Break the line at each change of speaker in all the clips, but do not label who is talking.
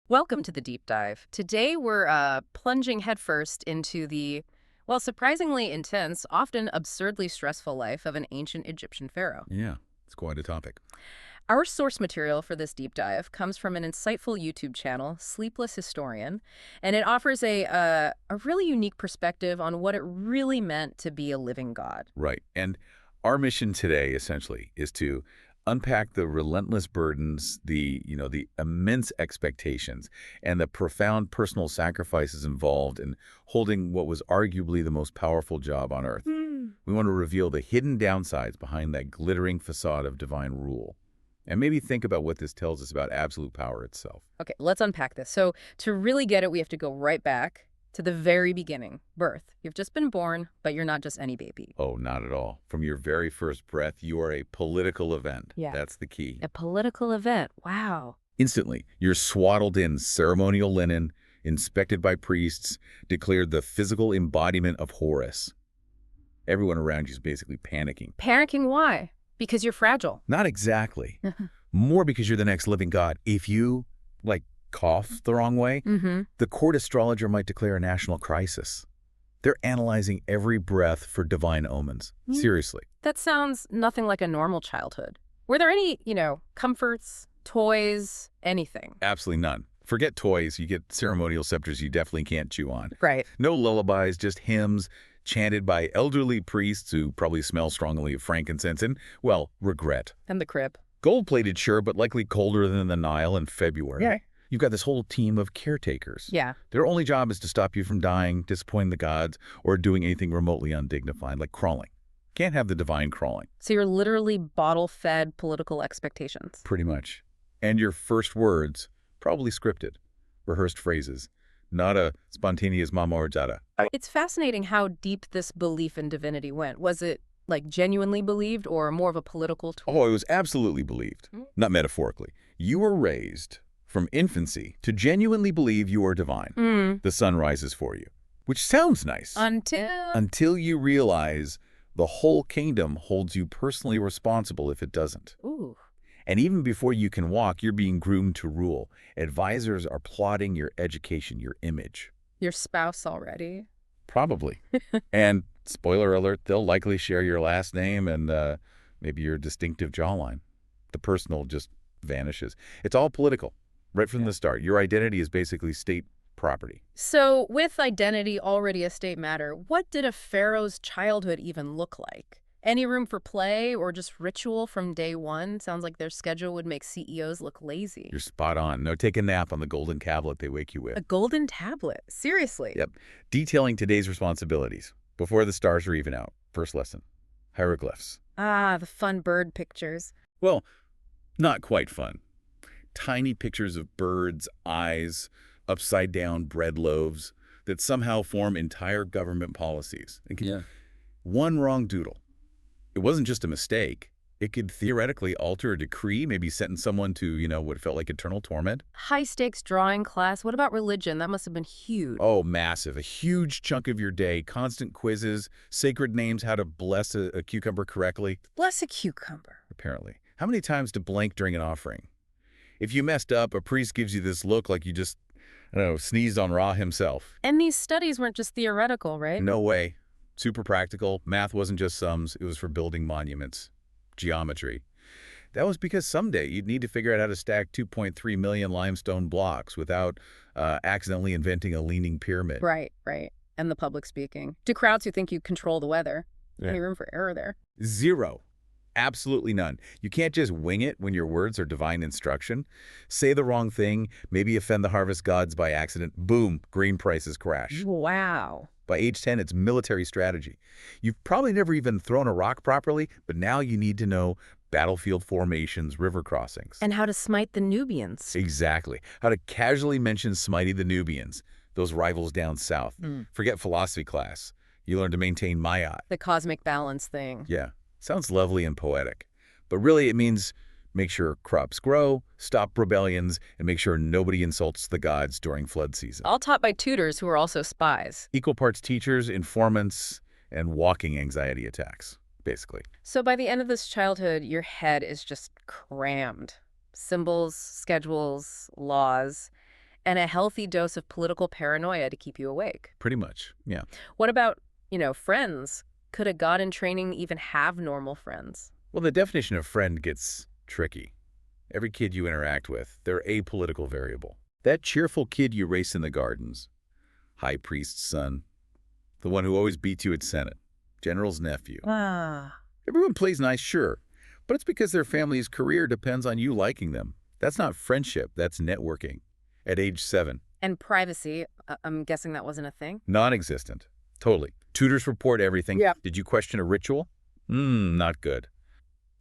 Welcome to the deep dive. Today we're plunging headfirst into the, well, surprisingly intense, often absurdly stressful life of an ancient Egyptian pharaoh.
Yeah, it's quite a topic.
Our source material for this deep dive comes from an insightful YouTube channel, Sleepless Historian, and it offers a really unique perspective on what it really meant to be a living god.
Right. And our mission today, essentially, is to unpack the relentless burdens, the immense expectations, and the profound personal sacrifices involved in holding what was arguably the most powerful job on earth.
Hmm.
We want to reveal the hidden downsides behind that glittering facade of divine rule. And maybe think about what this tells us about absolute power itself.
Okay, let's unpack this. So to really get it, we have to go right back to the very beginning, birth. You've just been born, but you're not just any baby.
Oh, not at all. From your very first breath, you are a political event.
Yeah.
That's the key.
A political event. Wow.
Instantly, you're swaddled in ceremonial linen, inspected by priests, declared the physical embodiment of Horus. Everyone around you is basically panicking.
Panicking why? Because you're fragile.
Not exactly. More because you're the next living god. If you, cough the wrong way,
Mm-hmm.
the court astrologer might declare a national crisis. They're analyzing every breath for divine omens.
Mm.
Seriously.
That sounds nothing like a normal childhood. Were there any, comforts, toys, anything?
Absolutely none. Forget toys. You get ceremonial scepters you definitely can't chew on.
Right.
No lullabies, just hymns chanted by elderly priests who probably smell strongly of frankincense and, well, regret.
And the crib.
Gold-plated, sure, but likely colder than the Nile in February.
Yeah.
You've got this whole team of caretakers.
Yeah.
Their only job is to stop you from dying, disappointing the gods, or doing anything remotely undignified, like crawling. Can't have the divine crawling.
So you're literally bottle-fed political expectations.
Pretty much. And your first words, probably scripted, rehearsed phrases, not a spontaneous mama or dada.
It's fascinating how deep this belief in divinity went. Was it, genuinely believed or more of a political tool?
Oh, it was absolutely believed, not metaphorically. You were raised from infancy to genuinely believe you are divine. The sun rises for you, which sounds nice. Until you realize the whole kingdom holds you personally responsible if it doesn't.
Ooh.
And even before you can walk, you're being groomed to rule. Advisors are plotting your education, your image.
Your spouse already?
Probably. And spoiler alert, they'll likely share your last name and maybe your distinctive jawline. The personal just vanishes. It's all political, right from the start. Your identity is basically state property.
So, with identity already a state matter, what did a pharaoh's childhood even look like? Any room for play or just ritual from day one? Sounds like their schedule would make CEOs look lazy.
You're spot on. No, take a nap on the golden tablet they wake you with.
A golden tablet? Seriously?
Yep. Detailing today's responsibilities before the stars are even out. First lesson. Hieroglyphs.
Ah, the fun bird pictures.
Well, not quite fun. Tiny pictures of birds' eyes, upside-down bread loaves that somehow form entire government policies. One wrong doodle. It wasn't just a mistake. It could theoretically alter a decree, maybe sentence someone to, what felt like eternal torment.
High-stakes drawing class. What about religion? That must have been huge.
Oh, massive. A huge chunk of your day. Constant quizzes, sacred names, how to bless a cucumber correctly.
Bless a cucumber.
Apparently. How many times to blink during an offering? If you messed up, a priest gives you this look like you just, sneezed on Ra himself.
And these studies weren't just theoretical, right?
No way. Super practical. Math wasn't just sums. It was for building monuments. Geometry. That was because someday you'd need to figure out how to stack 2.3 million limestone blocks without accidentally inventing a leaning pyramid.
Right. And the public speaking. To crowds who think you control the weather.
Yeah.
Any room for error there?
Zero. Absolutely none. You can't just wing it when your words are divine instruction. Say the wrong thing, maybe offend the harvest gods by accident. Boom, grain prices crash.
Wow.
By age 10, it's military strategy. You've probably never even thrown a rock properly, but now you need to know battlefield formations, river crossings.
And how to smite the Nubians.
Exactly. How to casually mention smiting the Nubians, those rivals down south. Forget philosophy class. You learn to maintain Ma'at.
The cosmic balance thing.
Yeah, sounds lovely and poetic. But really it means make sure crops grow, stop rebellions, and make sure nobody insults the gods during flood season.
All taught by tutors who are also spies.
Equal parts teachers, informants, and walking anxiety attacks, basically.
So by the end of this childhood, your head is just crammed. Symbols, schedules, laws. And a healthy dose of political paranoia to keep you awake.
Pretty much, yeah.
What about, friends? Could a god in training even have normal friends?
Well, the definition of friend gets tricky. Every kid you interact with, they're a political variable. That cheerful kid you race in the gardens, high priest's son, the one who always beats you at Senate, general's nephew.
Ah.
Everyone plays nice, sure, but it's because their family's career depends on you liking them. That's not friendship, that's networking. At age 7.
And privacy, I'm guessing that wasn't a thing?
Non-existent. Totally. Tutors report everything.
Yeah.
Did you question a ritual? Not good.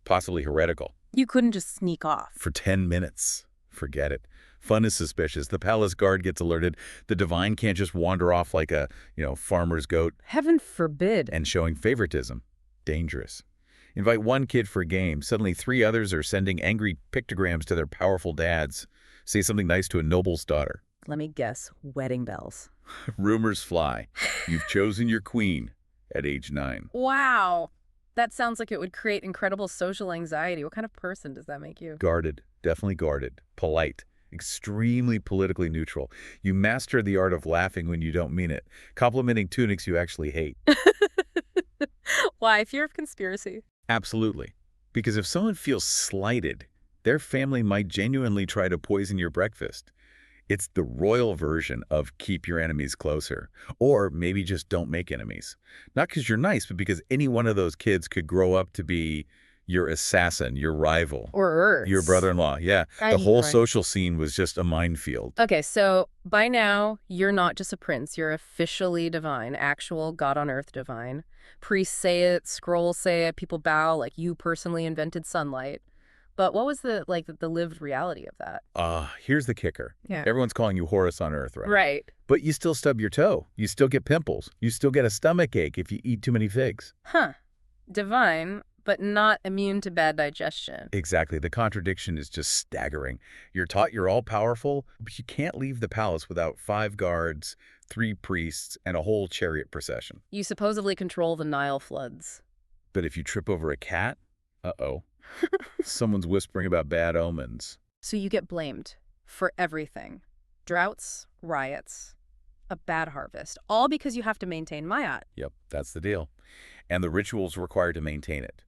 Possibly heretical.
You couldn't just sneak off.
For 10 minutes. Forget it. Fun is suspicious. The palace guard gets alerted. The divine can't just wander off like a, farmer's goat.
Heaven forbid.
And showing favoritism. Dangerous. Invite one kid for a game. Suddenly 3 others are sending angry pictograms to their powerful dads. Say something nice to a noble's daughter.
Let me guess, wedding bells.
Rumors fly. You've chosen your queen at age 9.
Wow. That sounds like it would create incredible social anxiety. What kind of person does that make you?
Guarded. Definitely guarded. Polite. Extremely politically neutral. You master the art of laughing when you don't mean it. Complimenting tunics you actually hate.
Why? Fear of conspiracy?
Absolutely. Because if someone feels slighted, their family might genuinely try to poison your breakfast. It's the royal version of keep your enemies closer. Or maybe just don't make enemies. Not because you're nice, but because any one of those kids could grow up to be your assassin, your rival.
Or
your brother-in-law, yeah. The whole social scene was just a minefield.
Okay, so by now, you're not just a prince. You're officially divine, actual God-on-earth divine. Priests say it, scrolls say it, people bow like you personally invented sunlight. But what was the lived reality of that?
Here's the kicker.
Yeah.
Everyone's calling you Horus on Earth, right?
Right.
But you still stub your toe. You still get pimples. You still get a stomach ache if you eat too many figs.
Huh. Divine, but not immune to bad digestion.
Exactly. The contradiction is just staggering. You're taught you're all-powerful, but you can't leave the palace without 5 guards, 3 priests, and a whole chariot procession.
You supposedly control the Nile floods.
But if you trip over a cat, uh-oh. Someone's whispering about bad omens.
So you get blamed for everything. Droughts, riots, a bad harvest, all because you have to maintain Mayat.
Yep, that's the deal. And the rituals required to maintain it.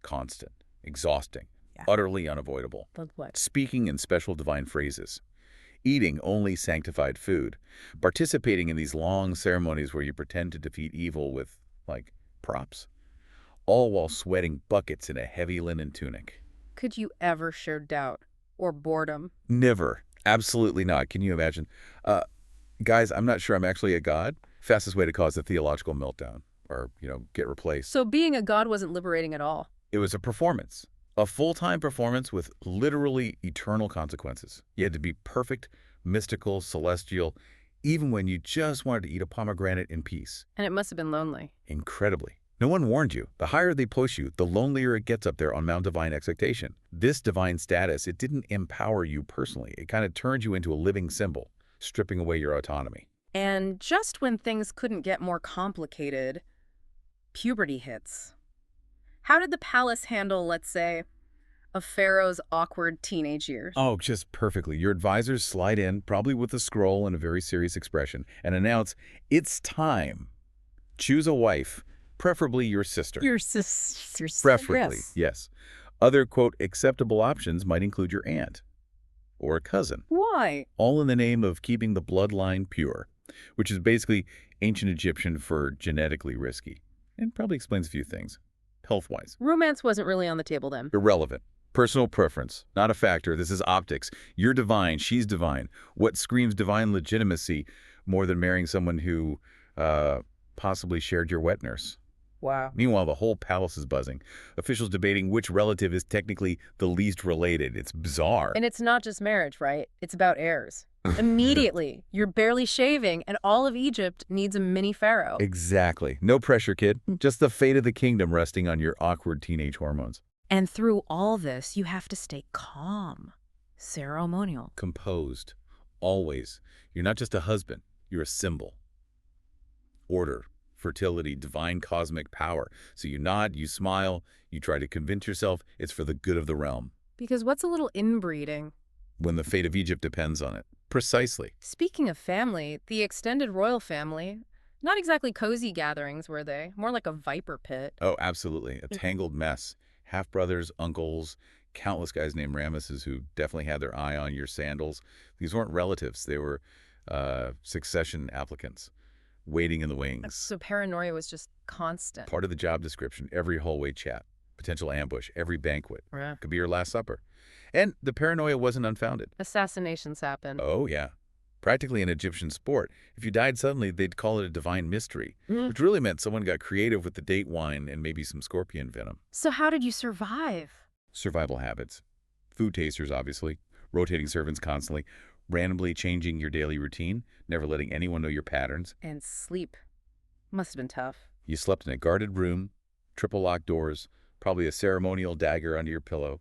Constant, exhausting, utterly unavoidable.
Like what?
Speaking in special divine phrases. Eating only sanctified food. Participating in these long ceremonies where you pretend to defeat evil with, props. All while sweating buckets in a heavy linen tunic.
Could you ever show doubt or boredom?
Never. Absolutely not. Can you imagine? Guys, I'm not sure I'm actually a god. Fastest way to cause a theological meltdown or, get replaced.
So being a god wasn't liberating at all.
It was a performance. A full-time performance with literally eternal consequences. You had to be perfect, mystical, celestial, even when you just wanted to eat a pomegranate in peace.
And it must have been lonely.
Incredibly. No one warned you. The higher they push you, the lonelier it gets up there on Mount Divine Expectation. This divine status, it didn't empower you personally. It kind of turned you into a living symbol, stripping away your autonomy.
And just when things couldn't get more complicated, puberty hits. How did the palace handle, let's say, a pharaoh's awkward teenage years?
Oh, just perfectly. Your advisors slide in, probably with a scroll and a very serious expression, and announce, it's time. Choose a wife. Preferably your sister.
Your sister.
Preferably, yes. Other, quote, acceptable options might include your aunt or a cousin.
Why?
All in the name of keeping the bloodline pure, which is basically ancient Egyptian for genetically risky. And probably explains a few things, health-wise.
Romance wasn't really on the table then.
Irrelevant. Personal preference, not a factor. This is optics. You're divine, she's divine. What screams divine legitimacy more than marrying someone who possibly shared your wet nurse?
Wow.
Meanwhile, the whole palace is buzzing. Officials debating which relative is technically the least related. It's bizarre.
And it's not just marriage, right? It's about heirs. Immediately, you're barely shaving, and all of Egypt needs a mini pharaoh.
Exactly. No pressure, kid. Just the fate of the kingdom resting on your awkward teenage hormones.
And through all this, you have to stay calm, ceremonial.
Composed. Always. You're not just a husband. You're a symbol. Order. Fertility, divine cosmic power. So you nod, you smile, you try to convince yourself it's for the good of the realm.
Because what's a little inbreeding?
When the fate of Egypt depends on it. Precisely.
Speaking of family, the extended royal family, not exactly cozy gatherings, were they? More like a viper pit.
Oh, absolutely. A tangled mess. Half-brothers, uncles, countless guys named Ramesses who definitely had their eye on your sandals. These weren't relatives. They were succession applicants waiting in the wings.
So paranoia was just constant.
Part of the job description, every hallway chat, potential ambush, every banquet.
Yeah.
Could be your last supper. And the paranoia wasn't unfounded.
Assassinations happened.
Oh, yeah. Practically an Egyptian sport. If you died suddenly, they'd call it a divine mystery, which really meant someone got creative with the date wine and maybe some scorpion venom.
So how did you survive?
Survival habits. Food tasters, obviously. Rotating servants constantly. Randomly changing your daily routine. Never letting anyone know your patterns.
And sleep. Must have been tough.
You slept in a guarded room, triple locked doors, probably a ceremonial dagger under your pillow,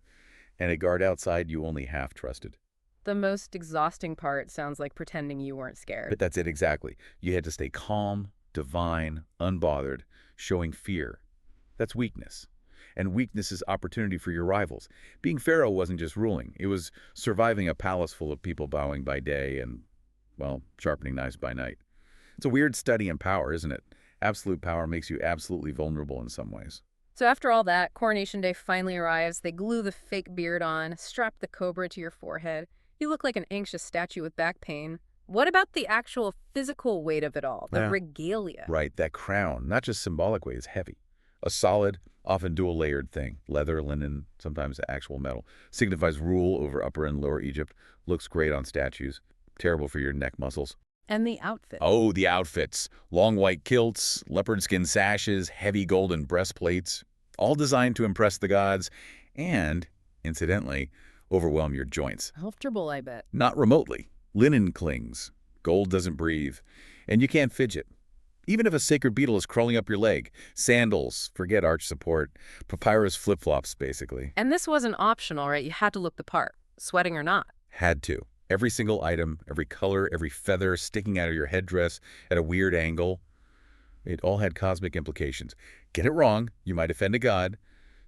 and a guard outside you only half trusted.
The most exhausting part sounds like pretending you weren't scared.
But that's it exactly. You had to stay calm, divine, unbothered, showing fear. That's weakness. And weakness is opportunity for your rivals. Being pharaoh wasn't just ruling. It was surviving a palace full of people bowing by day and, well, sharpening knives by night. It's a weird study in power, isn't it? Absolute power makes you absolutely vulnerable in some ways.
So after all that, coronation day finally arrives. They glue the fake beard on, strap the cobra to your forehead. You look like an anxious statue with back pain. What about the actual physical weight of it all, the regalia?
Right, that crown, not just symbolic weight, is heavy. A solid, often dual-layered thing, leather, linen, sometimes actual metal, signifies rule over Upper and Lower Egypt, looks great on statues, terrible for your neck muscles.
And the outfit.
Oh, the outfits. Long white kilts, leopard skin sashes, heavy golden breastplates, all designed to impress the gods and, incidentally, overwhelm your joints.
Comfortable, I bet.
Not remotely. Linen clings. Gold doesn't breathe. And you can't fidget. Even if a sacred beetle is crawling up your leg. Sandals, forget arch support. Papyrus flip-flops, basically.
And this wasn't optional, right? You had to look the part, sweating or not.
Had to. Every single item, every color, every feather sticking out of your headdress at a weird angle. It all had cosmic implications. Get it wrong, you might offend a god.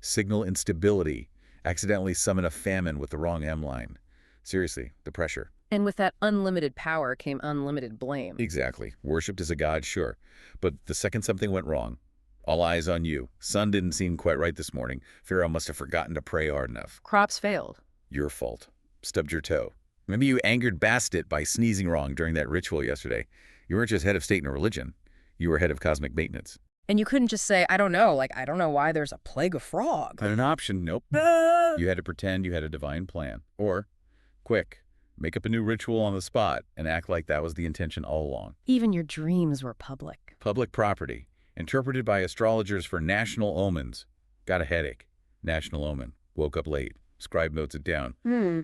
Signal instability. Accidentally summon a famine with the wrong M line. Seriously, the pressure.
And with that unlimited power came unlimited blame.
Exactly. Worshipped as a god, sure. But the second something went wrong, all eyes on you. Sun didn't seem quite right this morning. Pharaoh must have forgotten to pray hard enough.
Crops failed.
Your fault. Stubbed your toe. Maybe you angered Bastet by sneezing wrong during that ritual yesterday. You weren't just head of state and religion. You were head of cosmic maintenance.
And you couldn't just say, I don't know, like, I don't know why there's a plague of frogs.
Not an option, nope. You had to pretend you had a divine plan. Or, quick, make up a new ritual on the spot and act like that was the intention all along.
Even your dreams were public.
Public property, interpreted by astrologers for national omens. Got a headache. National omen. Woke up late. Scribe notes it down.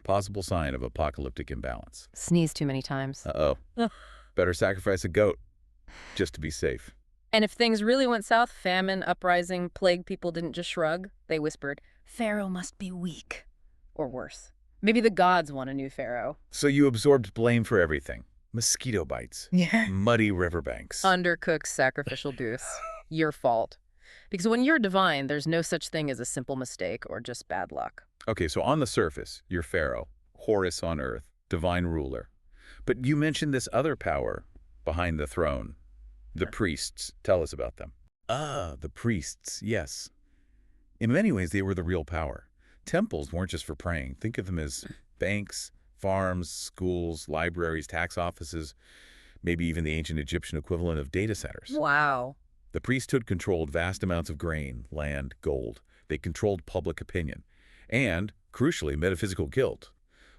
Possible sign of apocalyptic imbalance.
Sneezed too many times.
Uh-oh. Better sacrifice a goat, just to be safe.
And if things really went south, famine, uprising, plague, people didn't just shrug. They whispered, Pharaoh must be weak. Or worse. Maybe the gods want a new pharaoh.
So you absorbed blame for everything. Mosquito bites.
Yeah.
Muddy riverbanks.
Undercooked sacrificial goose. Your fault. Because when you're divine, there's no such thing as a simple mistake or just bad luck.
Okay, so on the surface, you're Pharaoh, Horus on earth, divine ruler. But you mentioned this other power behind the throne. The priests. Tell us about them. Ah, the priests, yes. In many ways, they were the real power. Temples weren't just for praying. Think of them as banks, farms, schools, libraries, tax offices, maybe even the ancient Egyptian equivalent of data centers.
Wow.
The priesthood controlled vast amounts of grain, land, gold. They controlled public opinion. And, crucially, metaphysical guilt.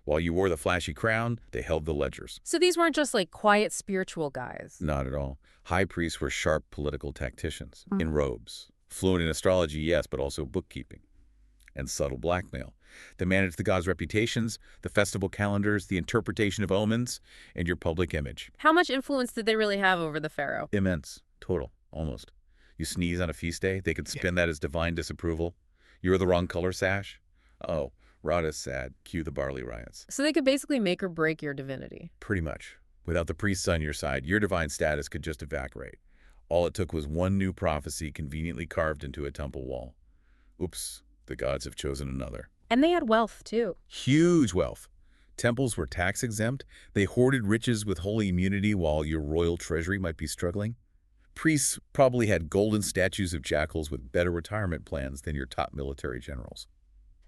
While you wore the flashy crown, they held the ledgers.
So these weren't just like quiet spiritual guys.
Not at all. High priests were sharp political tacticians, in robes. Fluent in astrology, yes, but also bookkeeping. And subtle blackmail. They managed the gods' reputations, the festival calendars, the interpretation of omens, and your public image.
How much influence did they really have over the pharaoh?
Immense. Total. Almost. You sneeze on a feast day, they could spin that as divine disapproval. You were the wrong color sash. Oh, Rada's sad. Cue the barley riots.
So they could basically make or break your divinity.
Pretty much. Without the priests on your side, your divine status could just evaporate. All it took was one new prophecy conveniently carved into a temple wall. Oops, the gods have chosen another.
And they had wealth, too.
Huge wealth. Temples were tax-exempt. They hoarded riches with holy immunity while your royal treasury might be struggling. Priests probably had golden statues of jackals with better retirement plans than your top military generals.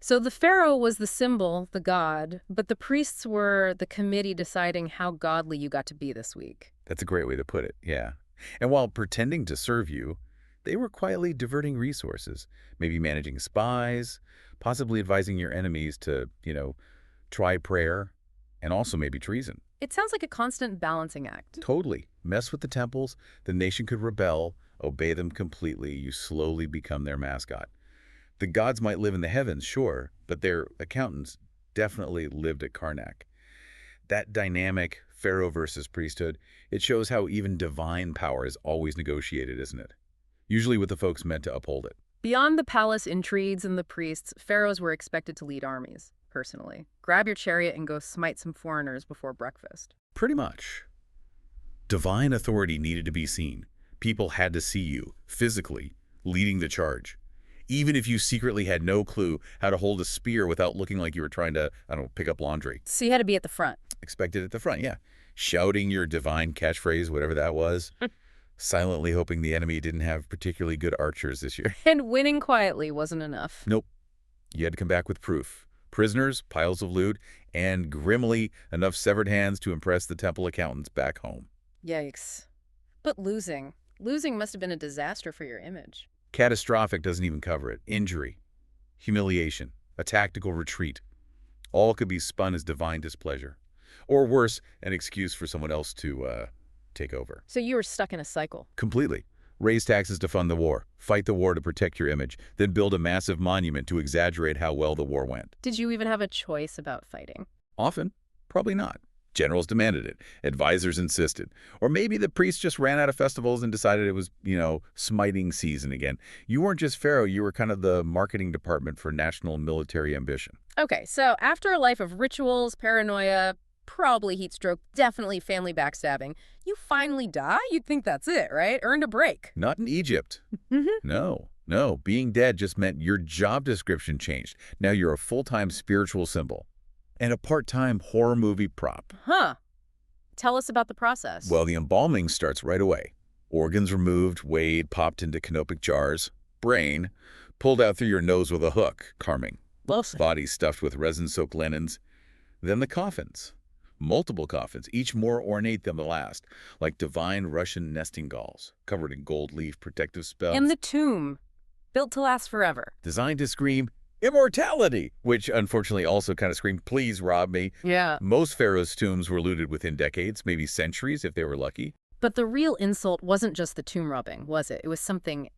So the pharaoh was the symbol, the god, but the priests were the committee deciding how godly you got to be this week.
That's a great way to put it, yeah. And while pretending to serve you, they were quietly diverting resources, maybe managing spies, possibly advising your enemies to, try prayer, and also maybe treason.
It sounds like a constant balancing act.
Totally. Mess with the temples, the nation could rebel, obey them completely, you slowly become their mascot. The gods might live in the heavens, sure, but their accountants definitely lived at Karnak. That dynamic, pharaoh versus priesthood, it shows how even divine power is always negotiated, isn't it? Usually with the folks meant to uphold it.
Beyond the palace intrigues and the priests, pharaohs were expected to lead armies, personally. Grab your chariot and go smite some foreigners before breakfast.
Pretty much. Divine authority needed to be seen. People had to see you, physically, leading the charge. Even if you secretly had no clue how to hold a spear without looking like you were trying to, pick up laundry.
So you had to be at the front.
Expected at the front, yeah. Shouting your divine catchphrase, whatever that was. Silently hoping the enemy didn't have particularly good archers this year.
And winning quietly wasn't enough.
Nope. You had to come back with proof. Prisoners, piles of loot, and grimly enough severed hands to impress the temple accountants back home.
Yikes. But losing. Losing must have been a disaster for your image.
Catastrophic doesn't even cover it. Injury, humiliation, a tactical retreat. All could be spun as divine displeasure. Or worse, an excuse for someone else to take over.
So you were stuck in a cycle.
Completely. Raise taxes to fund the war, fight the war to protect your image, then build a massive monument to exaggerate how well the war went.
Did you even have a choice about fighting?
Often, probably not. Generals demanded it. Advisors insisted. Or maybe the priests just ran out of festivals and decided it was, smiting season again. You weren't just pharaoh, you were kind of the marketing department for national military ambition.
Okay, so after a life of rituals, paranoia, probably heat stroke, definitely family backstabbing, you finally die? You'd think that's it, right? Earned a break.
Not in Egypt. No. Being dead just meant your job description changed. Now you're a full-time spiritual symbol. And a part-time horror movie prop.
Huh. Tell us about the process.
Well, the embalming starts right away. Organs removed, weighed, popped into canopic jars. Brain pulled out through your nose with a hook, carming. Body stuffed with resin-soaked linens. Then the coffins. Multiple coffins, each more ornate than the last, like divine Russian nesting dolls, covered in gold leaf protective spells.
And the tomb, built to last forever.
Designed to scream, immortality, which unfortunately also kind of screamed, please rob me.
Yeah.
Most pharaohs' tombs were looted within decades, maybe centuries if they were lucky.
But the real insult wasn't just the tomb robbing, was it? It was something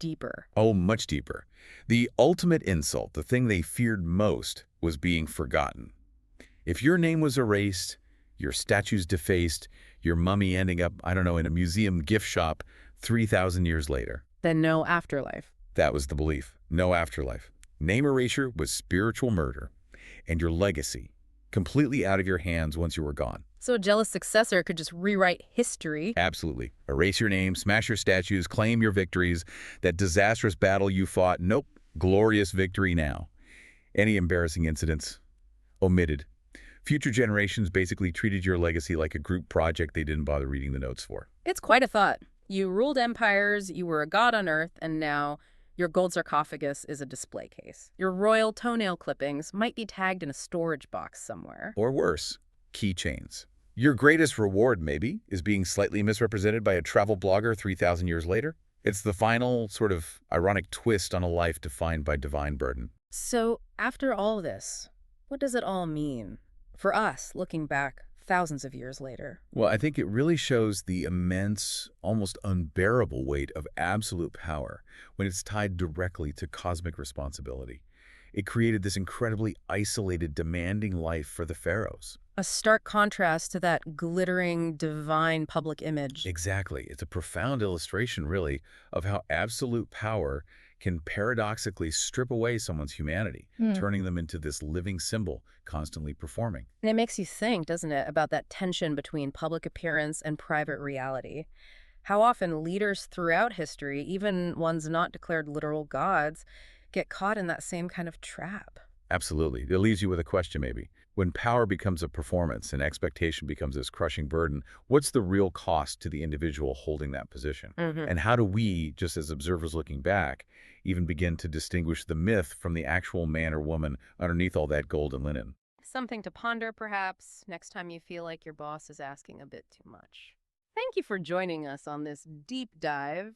deeper.
Oh, much deeper. The ultimate insult, the thing they feared most, was being forgotten. If your name was erased, your statues defaced, your mummy ending up, in a museum gift shop 3,000 years later.
Then no afterlife.
That was the belief. No afterlife. Name erasure was spiritual murder, and your legacy completely out of your hands once you were gone.
So a jealous successor could just rewrite history.
Absolutely. Erase your name, smash your statues, claim your victories. That disastrous battle you fought, nope, glorious victory now. Any embarrassing incidents, omitted. Future generations basically treated your legacy like a group project they didn't bother reading the notes for.
It's quite a thought. You ruled empires, you were a god on earth, and now your gold sarcophagus is a display case. Your royal toenail clippings might be tagged in a storage box somewhere.
Or worse, keychains. Your greatest reward, maybe, is being slightly misrepresented by a travel blogger 3,000 years later. It's the final, sort of ironic twist on a life defined by divine burden.
So, after all this, what does it all mean? For us, looking back thousands of years later.
Well, I think it really shows the immense, almost unbearable weight of absolute power when it's tied directly to cosmic responsibility. It created this incredibly isolated, demanding life for the pharaohs.
A stark contrast to that glittering, divine public image.
Exactly. It's a profound illustration, really, of how absolute power can paradoxically strip away someone's humanity, turning them into this living symbol, constantly performing.
And it makes you think, doesn't it, about that tension between public appearance and private reality. How often leaders throughout history, even ones not declared literal gods, get caught in that same kind of trap.
Absolutely. It leaves you with a question, maybe. When power becomes a performance and expectation becomes this crushing burden, what's the real cost to the individual holding that position?
Hmm.
And how do we, just as observers looking back, even begin to distinguish the myth from the actual man or woman underneath all that gold and linen?
Something to ponder, perhaps, next time you feel like your boss is asking a bit too much. Thank you for joining us on this deep dive